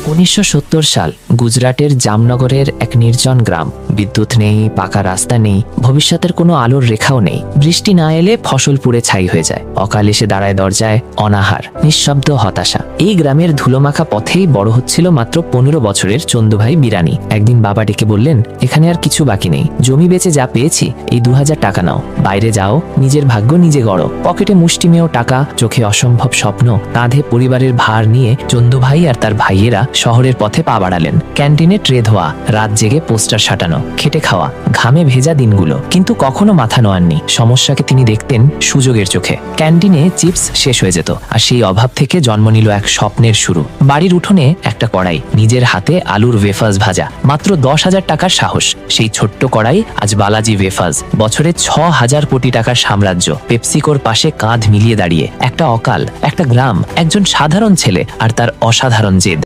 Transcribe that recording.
1970 সাল গুজরাটের জামনগরের এক নির্জন গ্রাম। বিদ্যুৎ নেই, পাকা রাস্তা নেই, ভবিষ্যতের কোনো আলোর রেখাও নেই। বৃষ্টি না এলে ফসল পুড়ে ছাই হয়ে যায়। অকাল এসে দাঁড়ায় দরজায়, অনাহার, নিঃশব্দ হতাশা। এই গ্রামের ধুলোমাখা পথেই বড় হচ্ছিল মাত্র 15 বছরের চন্দুভাই বিরানি। একদিন বাবা ডেকে বললেন, এখানে আর কিছু বাকি নেই, জমি বেচে যা পেয়েছি এই 2000 টাকা নাও, বাইরে যাও, নিজের ভাগ্য নিজে গড়ো। পকেটে মুষ্টিমেয় টাকা, চোখে অসম্ভব স্বপ্ন, কাঁধে পরিবারের ভার নিয়ে চন্দুভাই আর তার ভাইয়েরা শহরের পথে পা বাড়ালেন। ক্যান্টিনে ট্রে ধোয়া, রাত জেগে পোস্টার সাটানো, খেটে খাওয়া, ঘামে ভেজা দিনগুলো। কিন্তু কখনো মাথা নোয়াননি। সমস্যাকে তিনি দেখতেন সুযোগের চোখে। ক্যান্টিনে চিপস শেষ হয়ে যেত, আর সেই অভাব থেকে জন্ম নিল এক স্বপ্নের শুরু। বাড়ির উঠোনে একটা কড়াই, নিজের হাতে আলুর ওয়েফার্স ভাজা, মাত্র 10,000 টাকার সাহস। সেই ছোট্ট কড়াই আজ বালাজি ওয়েফার্স, বছরে 6,000 কোটি টাকার সাম্রাজ্য। পেপসিকোর পাশে কাঁধ মিলিয়ে দাঁড়িয়ে একটা অকাল, একটা গ্রাম, একজন সাধারণ ছেলে আর তার অসাধারণ জেদ।